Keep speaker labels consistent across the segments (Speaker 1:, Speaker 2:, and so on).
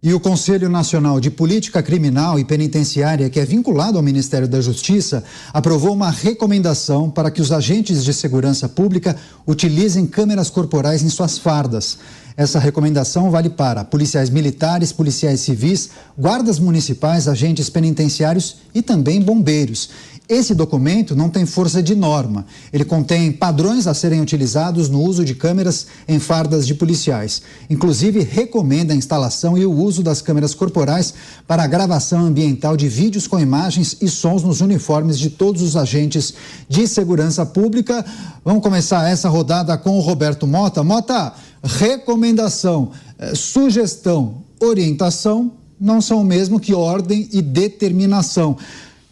Speaker 1: E o Conselho Nacional de Política Criminal e Penitenciária, que é vinculado ao Ministério da Justiça, aprovou uma recomendação para que os agentes de segurança pública utilizem câmeras corporais em suas fardas. Essa recomendação vale para policiais militares, policiais civis, guardas municipais, agentes penitenciários e também bombeiros. Esse documento não tem força de norma. Ele contém padrões a serem utilizados no uso de câmeras em fardas de policiais. Inclusive, recomenda a instalação e o uso das câmeras corporais para a gravação ambiental de vídeos com imagens e sons nos uniformes de todos os agentes de segurança pública. Vamos começar essa rodada com o Roberto Mota. Mota, recomendação, sugestão, orientação não são o mesmo que ordem e determinação.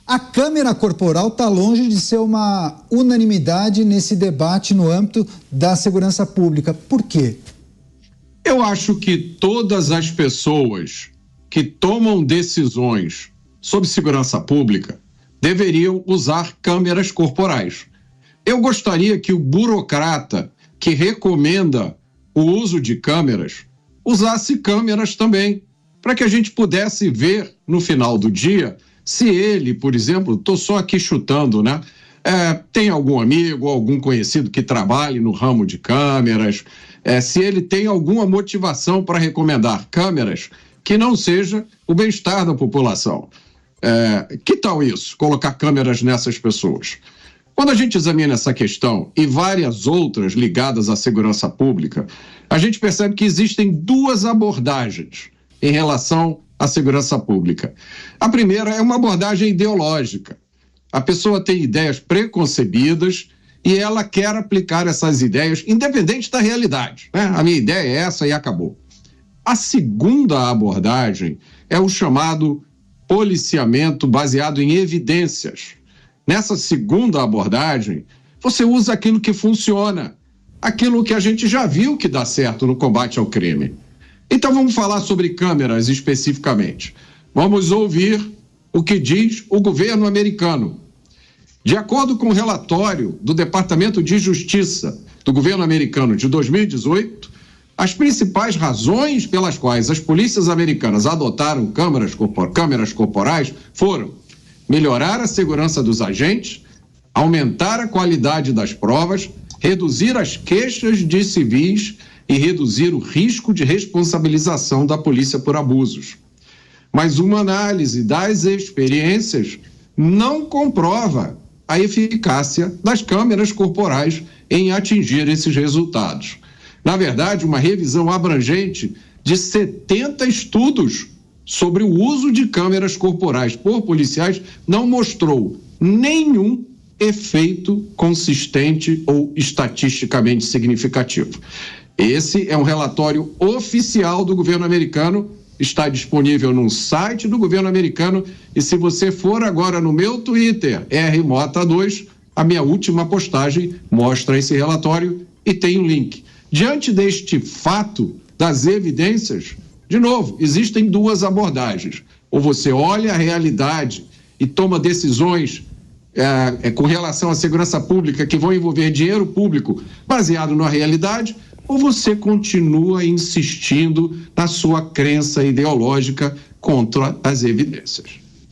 Speaker 1: A câmera corporal está longe de ser uma unanimidade nesse debate no âmbito da segurança pública. Por quê?
Speaker 2: Eu acho que todas as pessoas que tomam decisões sobre segurança pública deveriam usar câmeras corporais. Eu gostaria que o burocrata que recomenda o uso de câmeras usasse câmeras também, para que a gente pudesse ver no final do dia se ele, por exemplo, estou só aqui chutando, né? Tem algum amigo, algum conhecido que trabalhe no ramo de câmeras, se ele tem alguma motivação para recomendar câmeras que não seja o bem-estar da população. Que tal isso? Colocar câmeras nessas pessoas. Quando a gente examina essa questão e várias outras ligadas à segurança pública, a gente percebe que existem duas abordagens em relação à segurança pública. A primeira é uma abordagem ideológica. A pessoa tem ideias preconcebidas e ela quer aplicar essas ideias independente da realidade, né? A minha ideia é essa e acabou. A segunda abordagem é o chamado policiamento baseado em evidências. Nessa segunda abordagem, você usa aquilo que funciona, aquilo que a gente já viu que dá certo no combate ao crime. Então vamos falar sobre câmeras especificamente. Vamos ouvir o que diz o governo americano. De acordo com o relatório do Departamento de Justiça do governo americano de 2018, as principais razões pelas quais as polícias americanas adotaram câmeras corporais foram melhorar a segurança dos agentes, aumentar a qualidade das provas, reduzir as queixas de civis e reduzir o risco de responsabilização da polícia por abusos. Mas uma análise das experiências não comprova a eficácia das câmeras corporais em atingir esses resultados. Na verdade, uma revisão abrangente de 70 estudos sobre o uso de câmeras corporais por policiais não mostrou nenhum efeito consistente ou estatisticamente significativo. Esse é um relatório oficial do governo americano, está disponível no site do governo americano e se você for agora no meu Twitter, rmota2, a minha última postagem mostra esse relatório e tem um link. Diante deste fato das evidências, de novo, existem duas abordagens. Ou você olha a realidade e toma decisões com relação à segurança pública que vão envolver dinheiro público baseado na realidade, ou você continua insistindo na sua crença ideológica contra as evidências.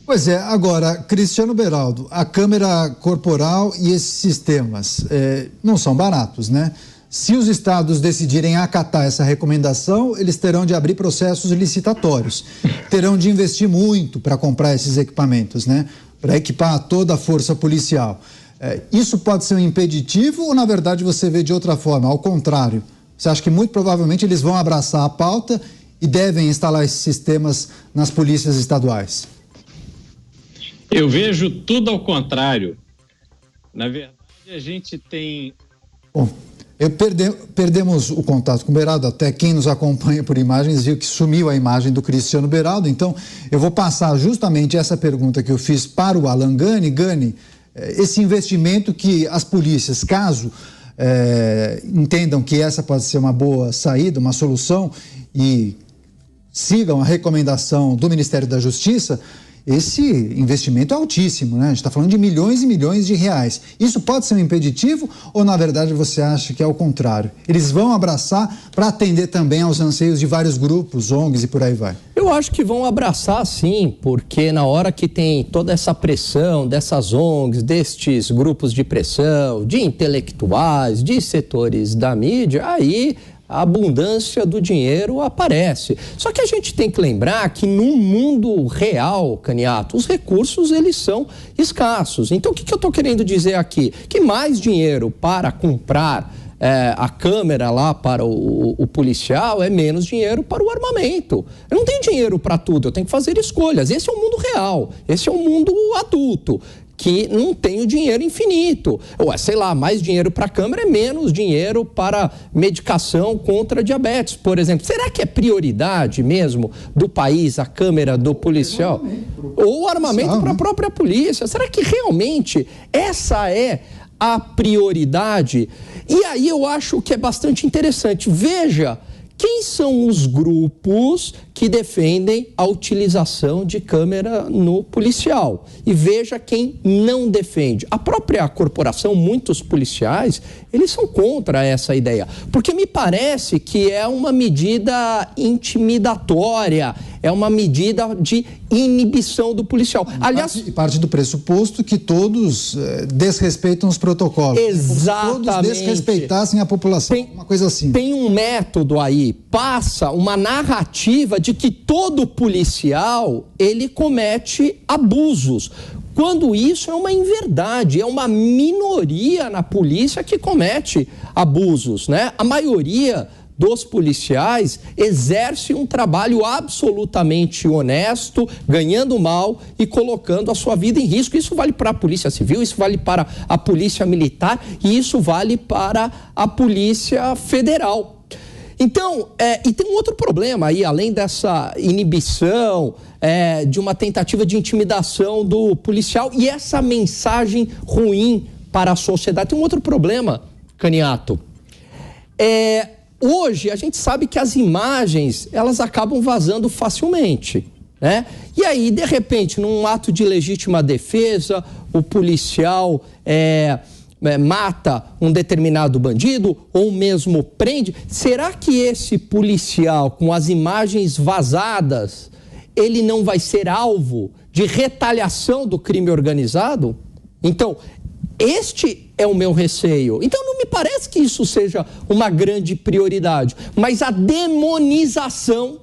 Speaker 1: Pois é, agora, Cristiano Beraldo, a câmera corporal e esses sistemas não são baratos, né? Se os estados decidirem acatar essa recomendação, eles terão de abrir processos licitatórios, terão de investir muito para comprar esses equipamentos, né? Para equipar toda a força policial. Isso pode ser um impeditivo ou, na verdade, você vê de outra forma, ao contrário? Você acha que muito provavelmente eles vão abraçar a pauta e devem instalar esses sistemas nas polícias estaduais?
Speaker 3: Eu vejo tudo ao contrário. Na verdade, a gente tem...
Speaker 1: Bom, perdemos o contato com o Beraldo, até quem nos acompanha por imagens viu que sumiu a imagem do Cristiano Beraldo, então eu vou passar justamente essa pergunta que eu fiz para o Alan Gani. Gani, esse investimento que as polícias, caso entendam que essa pode ser uma boa saída, uma solução e sigam a recomendação do Ministério da Justiça, esse investimento é altíssimo, né? A gente está falando de milhões e milhões de reais. Isso pode ser um impeditivo ou, na verdade, você acha que é o contrário? Eles vão abraçar para atender também aos anseios de vários grupos, ONGs e por aí vai?
Speaker 4: Eu acho que vão abraçar sim, porque na hora que tem toda essa pressão dessas ONGs, destes grupos de pressão, de intelectuais, de setores da mídia, aí a abundância do dinheiro aparece. Só que a gente tem que lembrar que no mundo real, Caniato, os recursos eles são escassos. Então o que eu estou querendo dizer aqui? Que mais dinheiro para comprar a câmera lá para o policial é menos dinheiro para o armamento. Eu não tenho dinheiro para tudo, eu tenho que fazer escolhas. Esse é o mundo real, esse é o mundo adulto, que não tem o dinheiro infinito. Ou, sei lá, mais dinheiro para a câmera é menos dinheiro para medicação contra diabetes, por exemplo. Será que é prioridade mesmo do país a câmera do policial? Ou o armamento para a própria polícia? Será que realmente essa é a prioridade? E aí eu acho que é bastante interessante. Veja quem são os grupos que defendem a utilização de câmera no policial. E veja quem não defende. A própria corporação, muitos policiais, eles são contra essa ideia. Porque me parece que é uma medida intimidatória, é uma medida de inibição do policial. Aliás,
Speaker 1: parte do pressuposto que todos desrespeitam os protocolos.
Speaker 4: Exatamente.
Speaker 1: Todos desrespeitassem a população, uma coisa assim.
Speaker 4: Tem um método aí, passa uma narrativa de que todo policial, ele comete abusos. Quando isso é uma inverdade, é uma minoria na polícia que comete abusos, né? A maioria dos policiais exerce um trabalho absolutamente honesto, ganhando mal e colocando a sua vida em risco. Isso vale para a Polícia Civil, isso vale para a Polícia Militar e isso vale para a Polícia Federal. Então, e tem um outro problema aí, além dessa inibição, de uma tentativa de intimidação do policial e essa mensagem ruim para a sociedade. Tem um outro problema, Caniato. Hoje, a gente sabe que as imagens, elas acabam vazando facilmente, né? E aí, de repente, num ato de legítima defesa, o policial mata um determinado bandido ou mesmo prende. Será que esse policial, com as imagens vazadas, ele não vai ser alvo de retaliação do crime organizado? Então, este é o meu receio. Então, não me parece que isso seja uma grande prioridade, mas a demonização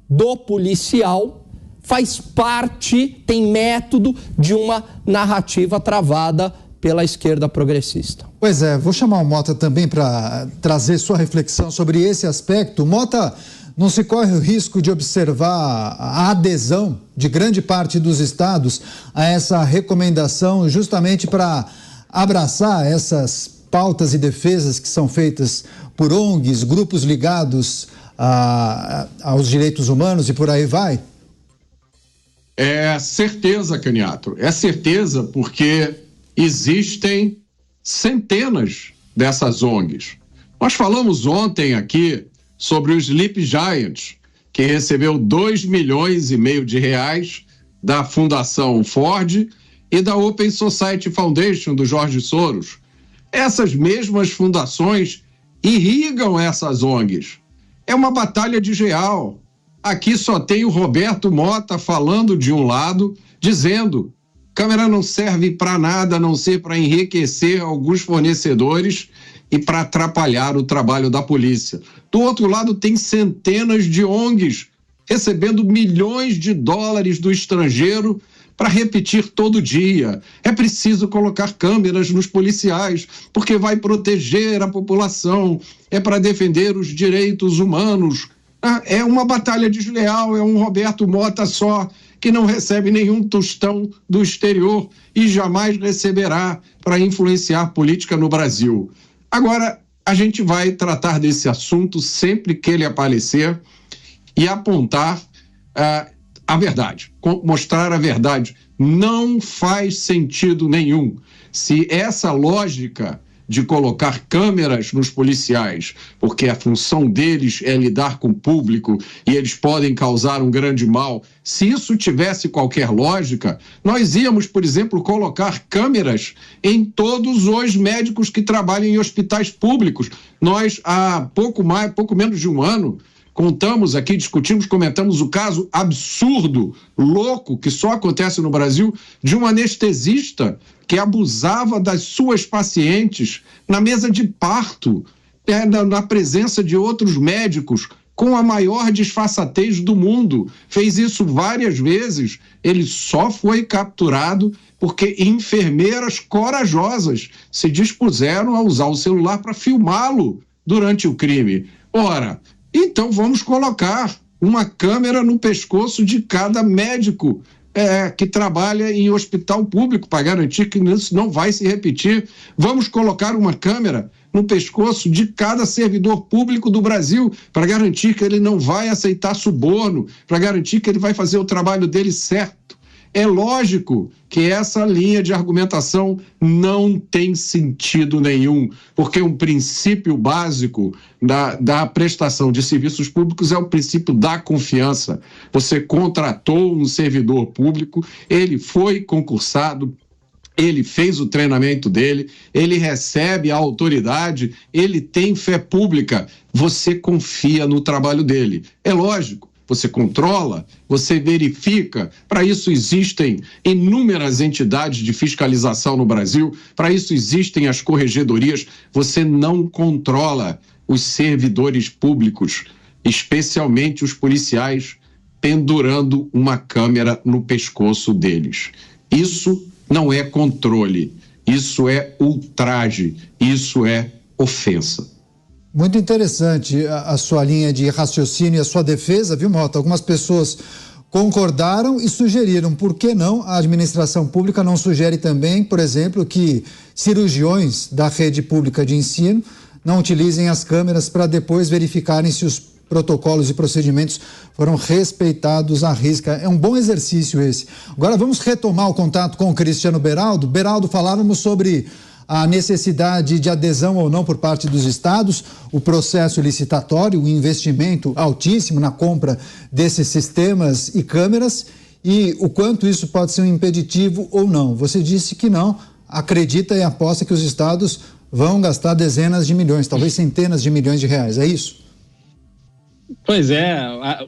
Speaker 4: do policial faz parte, tem método de uma narrativa travada pela esquerda progressista.
Speaker 1: Pois é, vou chamar o Mota também para trazer sua reflexão sobre esse aspecto. Mota, não se corre o risco de observar a adesão de grande parte dos estados a essa recomendação justamente para abraçar essas pautas e defesas que são feitas por ONGs, grupos ligados aos direitos humanos e por aí vai?
Speaker 2: É certeza, Caniato. É certeza porque existem centenas dessas ONGs. Nós falamos ontem aqui sobre o Sleep Giant, que recebeu 2,5 milhões de reais da Fundação Ford e da Open Society Foundation, do Jorge Soros. Essas mesmas fundações irrigam essas ONGs. É uma batalha desleal. Aqui só tem o Roberto Mota falando de um lado, dizendo: câmera não serve para nada a não ser para enriquecer alguns fornecedores e para atrapalhar o trabalho da polícia. Do outro lado, tem centenas de ONGs recebendo milhões de dólares do estrangeiro para repetir todo dia. É preciso colocar câmeras nos policiais, porque vai proteger a população, é para defender os direitos humanos. É uma batalha desleal, é um Roberto Mota só, que não recebe nenhum tostão do exterior e jamais receberá para influenciar política no Brasil. Agora, a gente vai tratar desse assunto sempre que ele aparecer e apontar a verdade, mostrar a verdade. Não faz sentido nenhum. Se essa lógica de colocar câmeras nos policiais, porque a função deles é lidar com o público e eles podem causar um grande mal. Se isso tivesse qualquer lógica, nós íamos, por exemplo, colocar câmeras em todos os médicos que trabalham em hospitais públicos. Nós, há pouco menos de um ano, contamos aqui, discutimos, comentamos o caso absurdo, louco, que só acontece no Brasil, de um anestesista que abusava das suas pacientes na mesa de parto, na presença de outros médicos, com a maior disfarçatez do mundo. Fez isso várias vezes. Ele só foi capturado porque enfermeiras corajosas se dispuseram a usar o celular para filmá-lo durante o crime. Ora, então vamos colocar uma câmera no pescoço de cada médico que trabalha em hospital público para garantir que isso não vai se repetir. Vamos colocar uma câmera no pescoço de cada servidor público do Brasil para garantir que ele não vai aceitar suborno, para garantir que ele vai fazer o trabalho dele certo. É lógico que essa linha de argumentação não tem sentido nenhum, porque um princípio básico da prestação de serviços públicos é o princípio da confiança. Você contratou um servidor público, ele foi concursado, ele fez o treinamento dele, ele recebe a autoridade, ele tem fé pública, você confia no trabalho dele. É lógico. Você controla, você verifica. Para isso existem inúmeras entidades de fiscalização no Brasil, para isso existem as corregedorias. Você não controla os servidores públicos, especialmente os policiais, pendurando uma câmera no pescoço deles. Isso não é controle, isso é ultraje, isso é ofensa.
Speaker 1: Muito interessante a sua linha de raciocínio e a sua defesa, viu, Mota? Algumas pessoas concordaram e sugeriram, por que não a administração pública não sugere também, por exemplo, que cirurgiões da rede pública de ensino não utilizem as câmeras para depois verificarem se os protocolos e procedimentos foram respeitados à risca. É um bom exercício esse. Agora vamos retomar o contato com o Cristiano Beraldo. Beraldo, falávamos sobre a necessidade de adesão ou não por parte dos estados, o processo licitatório, o investimento altíssimo na compra desses sistemas e câmeras e o quanto isso pode ser um impeditivo ou não. Você disse que não, acredita e aposta que os estados vão gastar dezenas de milhões, talvez centenas de milhões de reais, é isso?
Speaker 3: Pois é,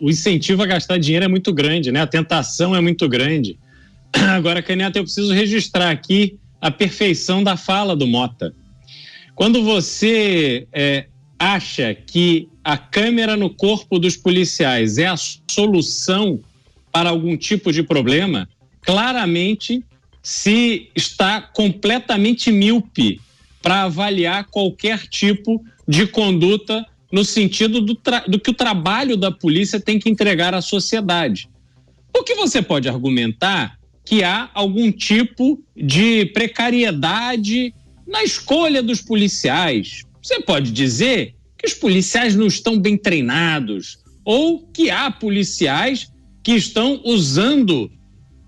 Speaker 3: o incentivo a gastar dinheiro é muito grande, né? A tentação é muito grande. Agora, Caneta, eu preciso registrar aqui a perfeição da fala do Mota. Quando você acha que a câmera no corpo dos policiais é a solução para algum tipo de problema, claramente se está completamente míope para avaliar qualquer tipo de conduta no sentido do que o trabalho da polícia tem que entregar à sociedade. O que você pode argumentar que há algum tipo de precariedade na escolha dos policiais. Você pode dizer que os policiais não estão bem treinados ou que há policiais que estão usando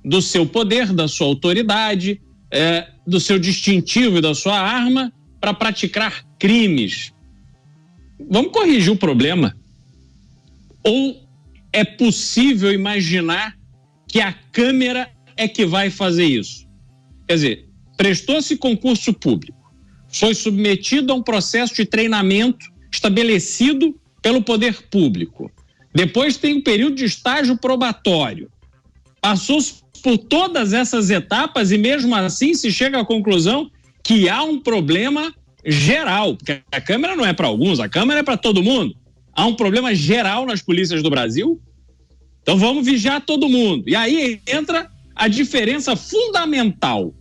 Speaker 3: do seu poder, da sua autoridade, do seu distintivo e da sua arma para praticar crimes. Vamos corrigir o problema. Ou é possível imaginar que a câmera é que vai fazer isso? Quer dizer, prestou-se concurso público, foi submetido a um processo de treinamento estabelecido pelo poder público, depois tem um período de estágio probatório, passou-se por todas essas etapas e mesmo assim se chega à conclusão que há um problema geral, porque a câmera não é para alguns, a câmera é para todo mundo. Há um problema geral nas polícias do Brasil, então vamos vigiar todo mundo. E aí entra a diferença fundamental.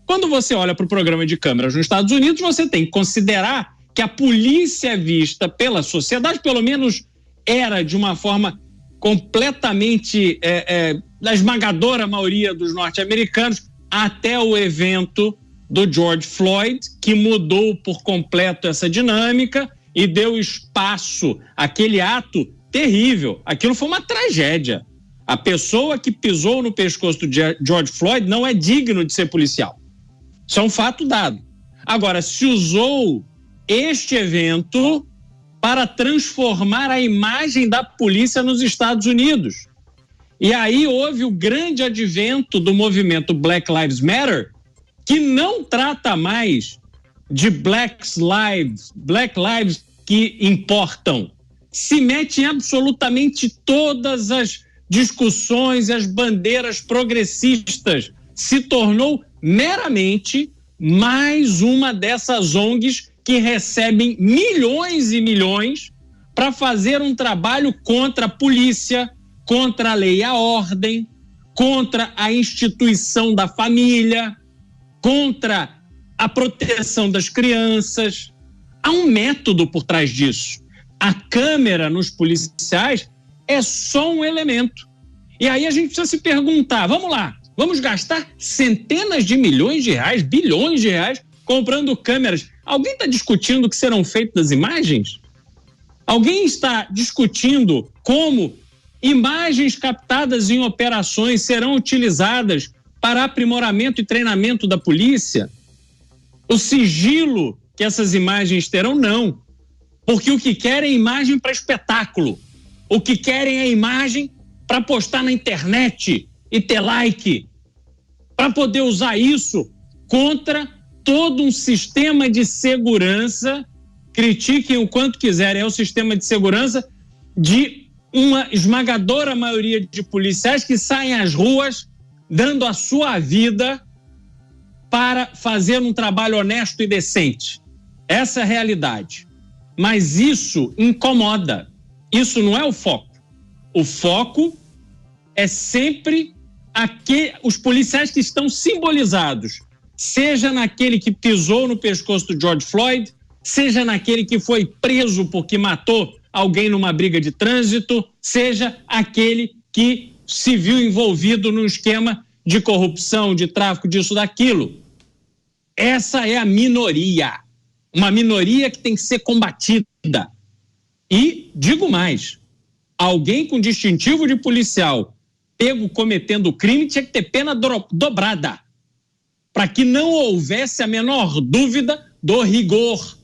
Speaker 3: Quando você olha para o programa de câmeras nos Estados Unidos, você tem que considerar que a polícia é vista pela sociedade, pelo menos era de uma forma completamente, da esmagadora maioria dos norte-americanos, até o evento do George Floyd, que mudou por completo essa dinâmica e deu espaço àquele ato terrível. Aquilo foi uma tragédia. A pessoa que pisou no pescoço do George Floyd não é digno de ser policial. Isso é um fato dado. Agora, se usou este evento para transformar a imagem da polícia nos Estados Unidos. E aí houve o grande advento do movimento Black Lives Matter, que não trata mais de Black Lives que importam. Se mete em absolutamente todas as discussões e as bandeiras progressistas. Se tornou meramente mais uma dessas ONGs que recebem milhões e milhões para fazer um trabalho contra a polícia, contra a lei e a ordem, contra a instituição da família, contra a proteção das crianças. Há um método por trás disso. A câmera nos policiais é só um elemento. E aí a gente precisa se perguntar, vamos lá, vamos gastar centenas de milhões de reais, bilhões de reais, comprando câmeras. Alguém está discutindo o que serão feitas das imagens? Alguém está discutindo como imagens captadas em operações serão utilizadas para aprimoramento e treinamento da polícia? O sigilo que essas imagens terão, não. Porque o que querem é imagem para espetáculo. O que querem é imagem para postar na internet e ter like. Para poder usar isso contra todo um sistema de segurança, critiquem o quanto quiserem, é o sistema de segurança de uma esmagadora maioria de policiais que saem às ruas dando a sua vida para fazer um trabalho honesto e decente. Essa é a realidade. Mas isso incomoda. Isso não é o foco. O foco é sempre os policiais que estão simbolizados, seja naquele que pisou no pescoço do George Floyd, seja naquele que foi preso porque matou alguém numa briga de trânsito, seja aquele que se viu envolvido num esquema de corrupção, de tráfico, disso, daquilo. Essa é a minoria. Uma minoria que tem que ser combatida. E, digo mais, alguém com distintivo de policial pego cometendo crime tinha que ter pena dobrada, para que não houvesse a menor dúvida do rigor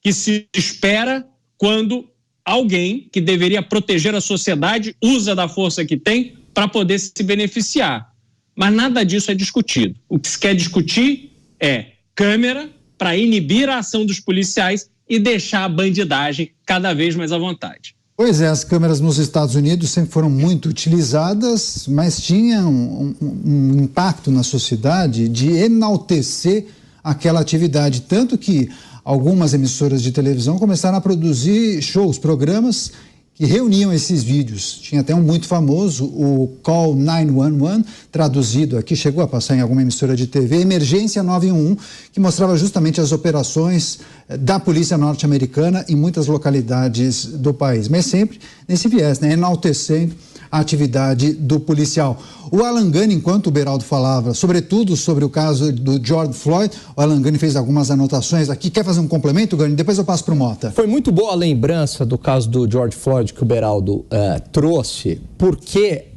Speaker 3: que se espera quando alguém que deveria proteger a sociedade usa da força que tem para poder se beneficiar. Mas nada disso é discutido. O que se quer discutir é câmera para inibir a ação dos policiais e deixar a bandidagem cada vez mais à vontade.
Speaker 1: Pois é, as câmeras nos Estados Unidos sempre foram muito utilizadas, mas tinham um impacto na sociedade de enaltecer aquela atividade, tanto que algumas emissoras de televisão começaram a produzir shows, programas que reuniam esses vídeos. Tinha até um muito famoso, o Call 911, traduzido aqui, chegou a passar em alguma emissora de TV, Emergência 911, que mostrava justamente as operações da polícia norte-americana em muitas localidades do país, mas sempre nesse viés, né, enaltecendo a atividade do policial. O Alan Gani, enquanto o Beraldo falava, sobretudo sobre o caso do George Floyd, o Alan Gani fez algumas anotações aqui. Quer fazer um complemento, Gani? Depois eu passo para o Mota.
Speaker 4: Foi muito boa a lembrança do caso do George Floyd que o Beraldo trouxe, porque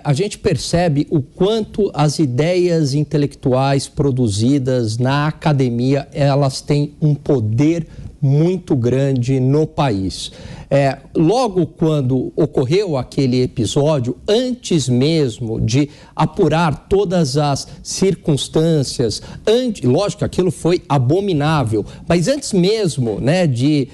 Speaker 4: a gente percebe o quanto as ideias intelectuais produzidas na academia, elas têm um poder muito grande no país. Logo quando ocorreu aquele episódio, antes mesmo de apurar todas as circunstâncias, lógico que aquilo foi abominável, mas antes mesmo, né, de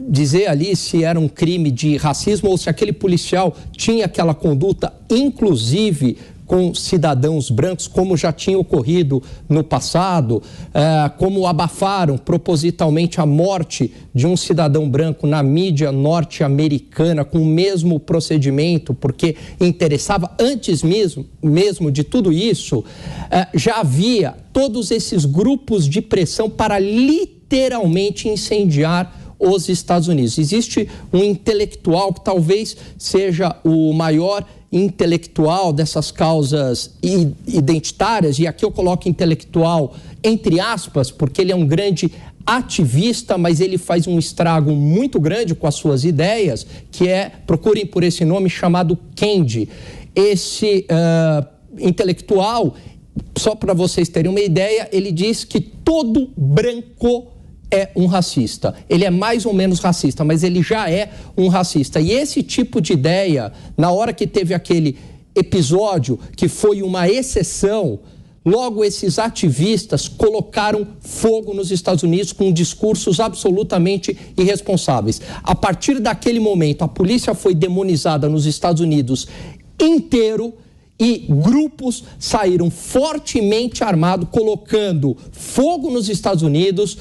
Speaker 4: dizer ali se era um crime de racismo ou se aquele policial tinha aquela conduta, inclusive com cidadãos brancos, como já tinha ocorrido no passado, como abafaram propositalmente a morte de um cidadão branco na mídia norte-americana com o mesmo procedimento, porque interessava antes mesmo de tudo isso, já havia todos esses grupos de pressão para literalmente incendiar os Estados Unidos. Existe um intelectual que talvez seja o maior intelectual dessas causas identitárias, e aqui eu coloco intelectual entre aspas, porque ele é um grande ativista, mas ele faz um estrago muito grande com as suas ideias, que procurem por esse nome, chamado Kendi. Esse intelectual, só para vocês terem uma ideia, ele diz que todo branco é um racista. Ele é mais ou menos racista, mas ele já é um racista. E esse tipo de ideia, na hora que teve aquele episódio que foi uma exceção, logo esses ativistas colocaram fogo nos Estados Unidos com discursos absolutamente irresponsáveis. A partir daquele momento, a polícia foi demonizada nos Estados Unidos inteiro, e grupos saíram fortemente armados, colocando fogo nos Estados Unidos,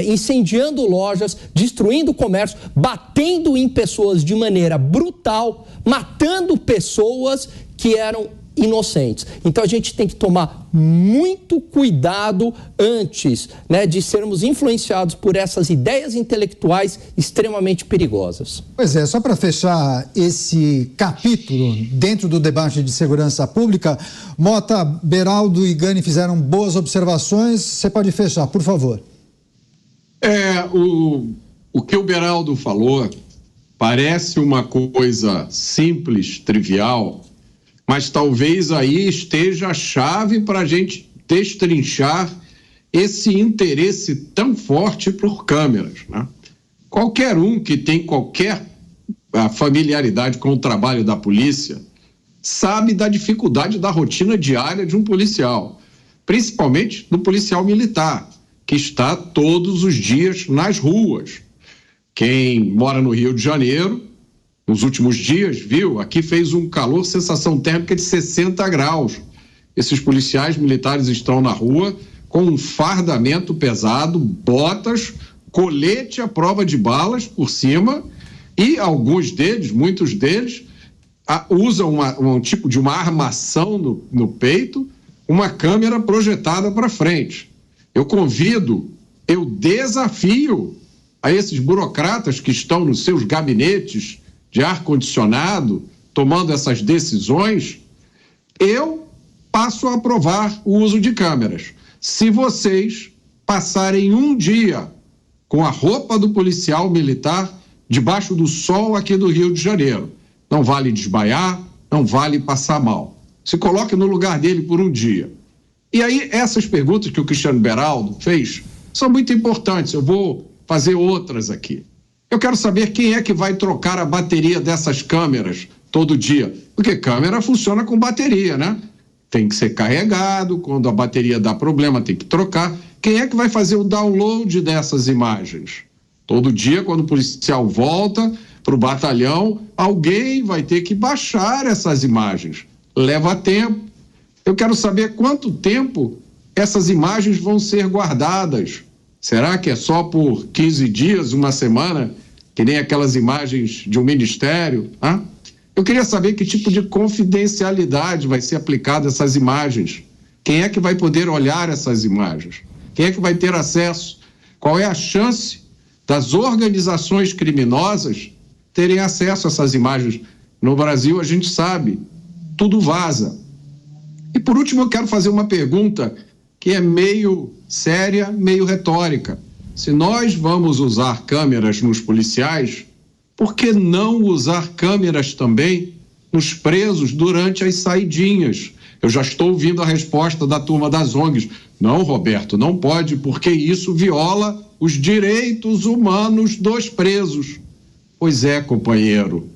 Speaker 4: incendiando lojas, destruindo o comércio, batendo em pessoas de maneira brutal, matando pessoas que eram inocentes. Então a gente tem que tomar muito cuidado antes, né, de sermos influenciados por essas ideias intelectuais extremamente perigosas.
Speaker 1: Pois é, só para fechar esse capítulo dentro do debate de segurança pública, Mota, Beraldo e Gani fizeram boas observações, você pode fechar, por favor.
Speaker 2: O que o Beraldo falou parece uma coisa simples, trivial, mas talvez aí esteja a chave para a gente destrinchar esse interesse tão forte por câmeras, né? Qualquer um que tem qualquer familiaridade com o trabalho da polícia sabe da dificuldade da rotina diária de um policial, principalmente do policial militar, que está todos os dias nas ruas. Quem mora no Rio de Janeiro, nos últimos dias, viu, aqui fez um calor, sensação térmica de 60 graus. Esses policiais militares estão na rua com um fardamento pesado, botas, colete à prova de balas por cima, e alguns deles, muitos deles, usam um tipo de uma armação no peito, uma câmera projetada para frente. Eu desafio a esses burocratas que estão nos seus gabinetes de ar-condicionado, tomando essas decisões, eu passo a aprovar o uso de câmeras. Se vocês passarem um dia com a roupa do policial militar debaixo do sol aqui do Rio de Janeiro, não vale desmaiar, não vale passar mal. Se coloque no lugar dele por um dia. E aí, essas perguntas que o Cristiano Beraldo fez são muito importantes. Eu vou fazer outras aqui. Eu quero saber quem é que vai trocar a bateria dessas câmeras todo dia. Porque câmera funciona com bateria, né? Tem que ser carregado, quando a bateria dá problema tem que trocar. Quem é que vai fazer o download dessas imagens? Todo dia, quando o policial volta para o batalhão, alguém vai ter que baixar essas imagens. Leva tempo. Eu quero saber quanto tempo essas imagens vão ser guardadas. Será que é só por 15 dias, uma semana, que nem aquelas imagens de um ministério? Ah? Eu queria saber que tipo de confidencialidade vai ser aplicada a essas imagens. Quem é que vai poder olhar essas imagens? Quem é que vai ter acesso? Qual é a chance das organizações criminosas terem acesso a essas imagens? No Brasil, a gente sabe, tudo vaza. E por último, eu quero fazer uma pergunta que é meio séria, meio retórica. Se nós vamos usar câmeras nos policiais, por que não usar câmeras também nos presos durante as saidinhas? Eu já estou ouvindo a resposta da turma das ONGs. Não, Roberto, não pode, porque isso viola os direitos humanos dos presos. Pois é, companheiro,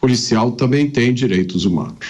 Speaker 2: policial também tem direitos humanos.